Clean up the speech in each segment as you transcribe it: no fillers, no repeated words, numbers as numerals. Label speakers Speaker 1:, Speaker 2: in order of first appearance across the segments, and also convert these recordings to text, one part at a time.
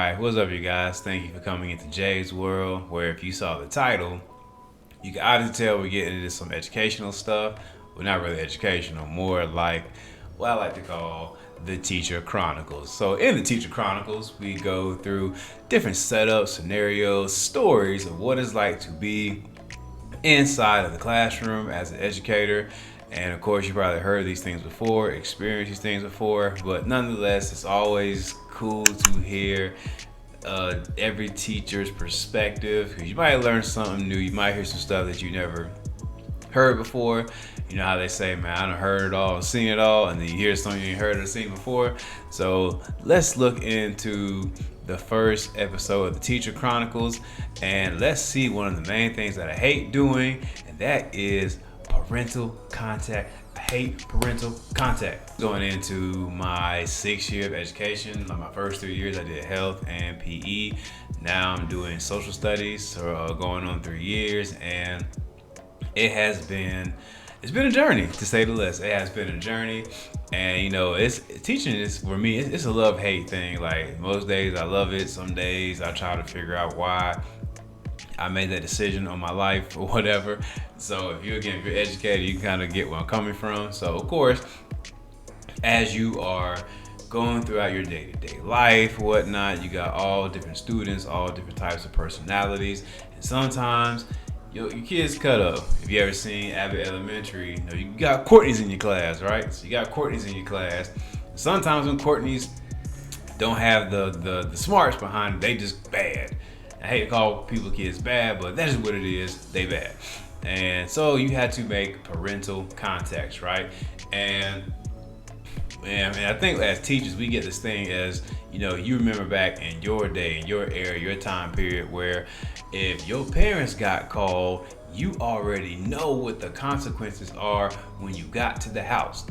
Speaker 1: Alright, what's up, you guys? Thank you for coming into Jay's World, where if you saw the title, you can obviously tell we're getting into some educational stuff. Well, not really educational, more like what I like to call the Teacher Chronicles. So, in the Teacher Chronicles, we go through different setups, scenarios, stories of what it's like to be inside of the classroom as an educator. And of course, you probably heard these things before, experienced these things before, but nonetheless, it's always cool to hear every teacher's perspective, because you might learn something new. You might hear some stuff that you never heard before. You know how they say, man, I done heard it all, seen it all, and then you hear something you ain't heard or seen before. So let's look into the first episode of the Teacher Chronicles, and let's see one of the main things that I hate doing, and that is parental contact. I hate parental contact. Going into my 6th year of education, like my first 3 years I did health and PE. Now I'm doing social studies, so going on 3 years, and it's been a journey, to say the least. It has been a journey, and it's teaching is for me. It's a love-hate thing. Like most days I love it. Some days I try to figure out why I made that decision on my life or whatever. So if you're educated, you can kind of get where I'm coming from. So of course, as you are going throughout your day-to-day life, whatnot, you got all different students, all different types of personalities, and sometimes your kids cut up. If you ever seen Abbott Elementary, you got Courtneys in your class, right? So you got Courtneys in your class. Sometimes when Courtneys don't have the smarts behind it, they just bad. I hate to call people kids bad, but that's just what it is. They bad. And so you had to make parental contacts, right? And I think as teachers, we get this thing as, you remember back in your day, in your era, your time period, where if your parents got called, you already know what the consequences are when you got to the house,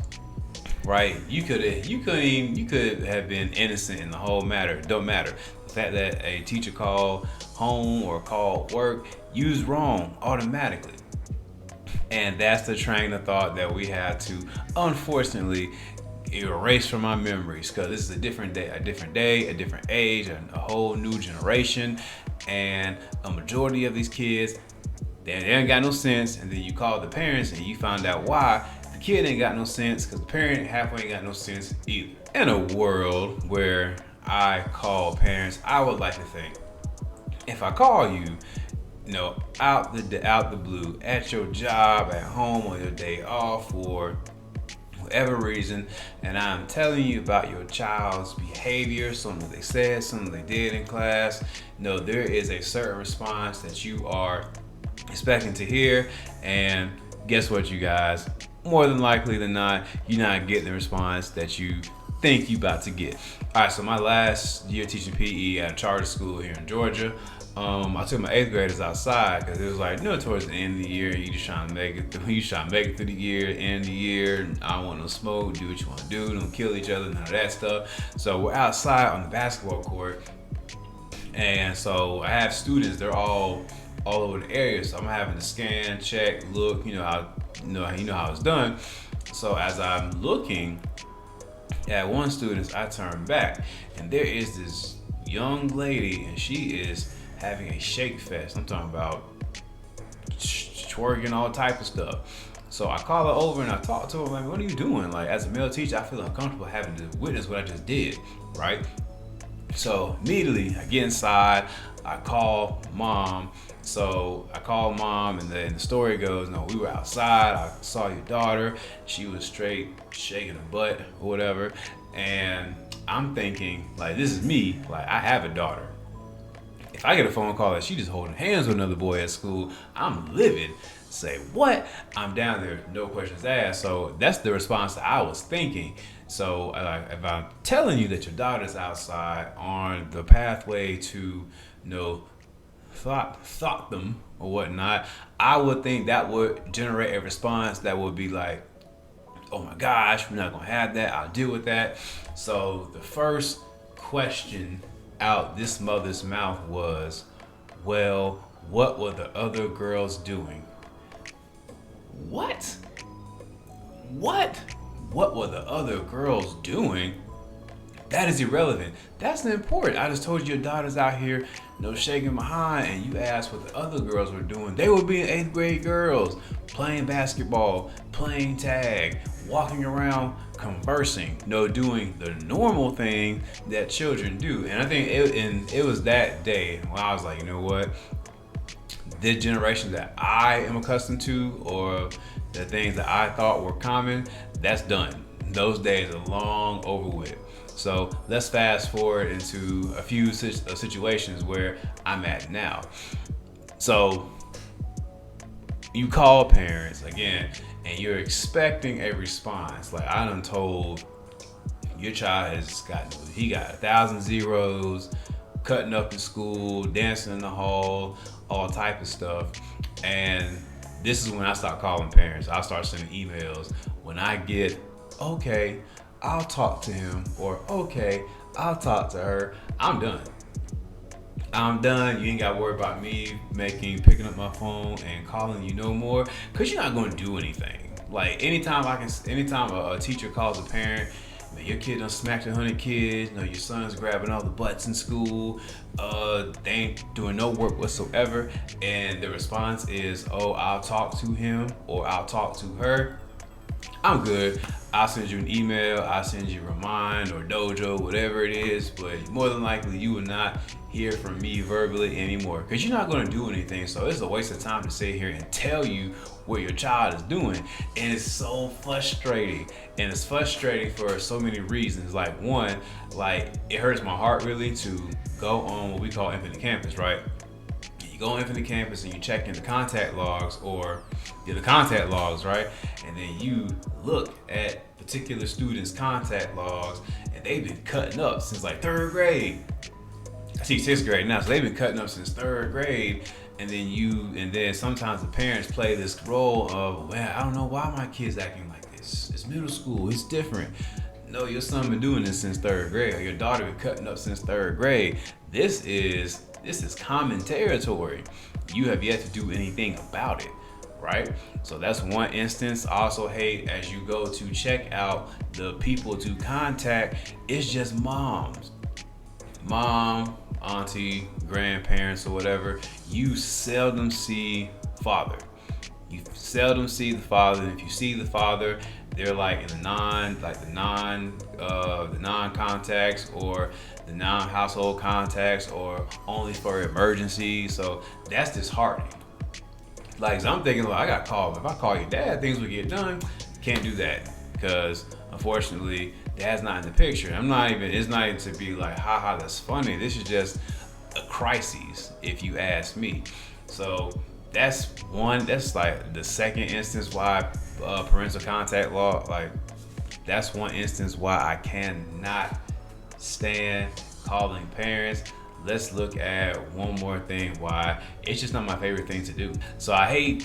Speaker 1: right? You could have been innocent in the whole matter. It don't matter. The fact that a teacher called home or called work, you was wrong automatically. And that's the train of thought that we had to, unfortunately, erase from our memories, because this is a different day, a different age, a whole new generation, and a majority of these kids, they ain't got no sense. And then you call the parents and you find out why the kid ain't got no sense, because the parent halfway ain't got no sense either. In a world where I call parents, I would like to think, if I call you, out the blue, at your job, at home, on your day off, or whatever reason, and I'm telling you about your child's behavior, something they said, something they did in class, there is a certain response that you are expecting to hear, and guess what, you guys? More than likely than not, you're not getting the response that you think you about to get. All right, so my last year teaching PE at a charter school here in Georgia, I took my 8th graders outside because it was like, towards the end of the year, you just trying to make it through. You trying to make it through the year, end of the year. I don't want no smoke. Do what you want to do. Don't kill each other. None of that stuff. So we're outside on the basketball court, and so I have students. They're all over the area. So I'm having to scan, check, look. How it's done. So as I'm looking at one student, I turn back, and there is this young lady, and she is having a shake fest. I'm talking about twerking, all type of stuff. So I call her over and I talk to her, like, what are you doing? Like, as a male teacher, I feel uncomfortable having to witness what I just did, right? So immediately I get inside, I call mom. So I call mom, and the story goes, we were outside, I saw your daughter, she was straight shaking her butt or whatever. And I'm thinking, like, this is me, like, I have a daughter. If I get a phone call that she just holding hands with another boy at school, I'm livid. Say, what? I'm down there, no questions asked. So that's the response that I was thinking. So if I'm telling you that your daughter's outside on the pathway to, thought them or whatnot, I would think that would generate a response that would be like, oh my gosh, we're not gonna have that, I'll deal with that. So the first question out this mother's mouth was, well, what were the other girls doing? What were the other girls doing? That is irrelevant. That's not important. I just told you your daughter's out here, shaking behind, and you asked what the other girls were doing. They were being 8th grade girls, playing basketball, playing tag, walking around, conversing, doing the normal thing that children do. And I think it was that day when I was like, you know what? This generation that I am accustomed to, or the things that I thought were common, that's done. Those days are long over with. So let's fast forward into a few situations where I'm at now. So you call parents again, and you're expecting a response. Like I done told your child he got 1,000 zeros, cutting up in school, dancing in the hall, all type of stuff. And this is when I start calling parents. I start sending emails. When I get, okay, I'll talk to him, or okay, I'll talk to her, I'm done. You ain't got to worry about me picking up my phone and calling you no more, because you're not going to do anything. Like anytime a teacher calls a parent, man, your kid done smacked 100 kids, your son's grabbing all the butts in school, they ain't doing no work whatsoever, and the response is, oh, I'll talk to him or I'll talk to her, I'm good. I'll send you an email, I'll send you Remind or Dojo, whatever it is, but more than likely you will not hear from me verbally anymore, because you're not going to do anything. So it's a waste of time to sit here and tell you what your child is doing. And it's so frustrating. And it's frustrating for so many reasons. Like one, like it hurts my heart really to go on what we call Infinite Campus, right? You go on Infinite Campus and you check in the contact logs, right? And then you look at particular students' contact logs, and they've been cutting up since like 3rd grade. I teach 6th grade now, so they've been cutting up since 3rd grade. And then sometimes the parents play this role of, well, I don't know why my kid's acting like this. It's middle school, it's different. No, your son been doing this since 3rd grade, or your daughter been cutting up since 3rd grade. This is common territory. You have yet to do anything about it, right? So that's one instance. I also hate as you go to check out the people to contact, it's just mom, auntie, grandparents, or whatever. You seldom see father. You seldom see the father. And if you see the father, they're like in the non-contacts, or the non-household contacts, or only for emergencies. So that's disheartening. Like, so I'm thinking, I got called. If I call your dad, things will get done. Can't do that, because unfortunately, dad's not in the picture. It's not even to be like, haha, that's funny. This is just a crisis, if you ask me. So that's like the second instance why parental contact law, like that's one instance why I cannot stand calling parents. Let's look at one more thing why it's just not my favorite thing to do. So honestly,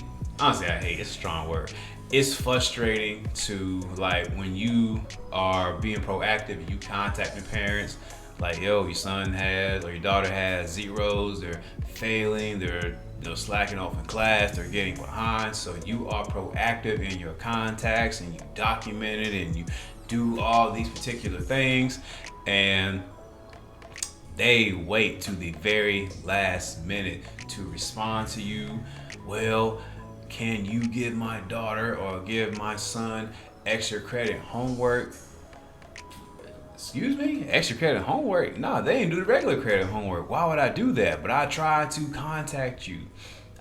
Speaker 1: it's a strong word. It's frustrating to, like, when you are being proactive, you contacting parents, like, yo, your son has or your daughter has zeros, they're failing, they're slacking off in class, they're getting behind. So you are proactive in your contacts, and you document it, and you do all these particular things, and they wait to the very last minute to respond to you. Well, can you give my daughter or give my son extra credit homework? Excuse me? Extra credit homework? No, they ain't do the regular credit homework. Why would I do that? But I tried to contact you.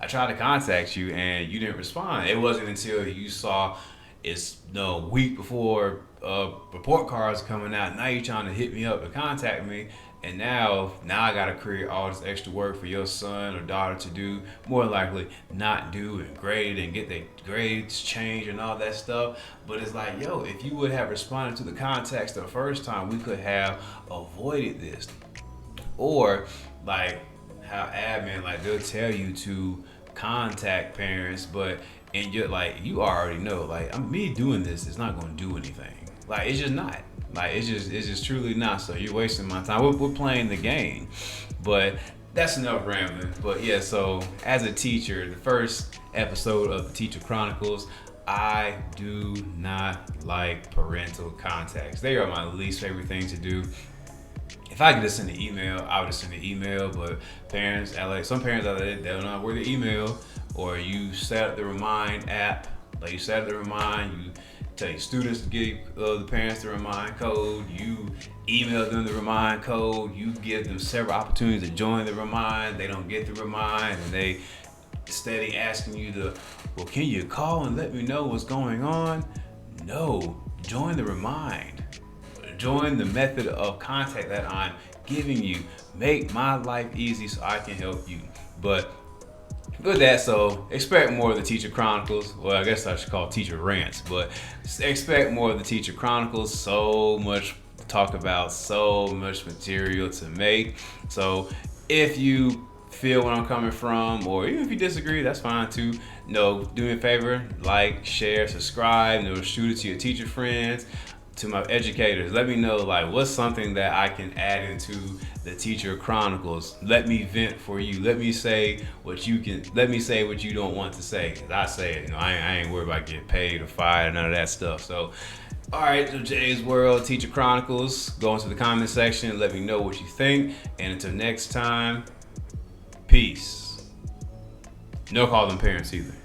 Speaker 1: And you didn't respond. It wasn't until you saw it's a week before report cards coming out. Now you're trying to hit me up and contact me. And now I gotta create all this extra work for your son or daughter to do, more likely not do, and grade and get their grades changed and all that stuff. But it's like, yo, if you would have responded to the contacts the first time, we could have avoided this. Or like how admin, like, they'll tell you to contact parents, but and you're like, you already know, like, me doing this is not gonna do anything. Like, it's just not. Like, it's just truly not. So you're wasting my time. We're playing the game. But that's enough rambling. But yeah, so as a teacher, the first episode of the Teacher Chronicles, I do not like parental contacts. They are my least favorite thing to do. if I could just send an email, I would just send an email. But some parents out there, they don't know where the email, or you set up the Remind app. Like you set up the Remind, you tell your students to give the parents the Remind code. You email them the Remind code. You give them several opportunities to join the Remind. They don't get the Remind, and they steady asking you well, can you call and let me know what's going on? No, join the Remind. Join the method of contact that I'm giving you. Make my life easy so I can help you. But with that, so expect more of the Teacher Chronicles. Well, I guess I should call it Teacher Rants, but expect more of the Teacher Chronicles. So much to talk about, so much material to make. So if you feel where I'm coming from, or even if you disagree, that's fine too. No, do me a favor, like, share, subscribe, shoot it to your teacher friends, to my educators. Let me know what's something that I can add into the Teacher Chronicles. Let me vent for you. Let me say what you don't want to say. 'Cause I say it, I ain't worried about getting paid or fired or none of that stuff. So alright, so Jay's World, Teacher Chronicles. Go into the comment section, let me know what you think. And until next time, peace. No call them parents either.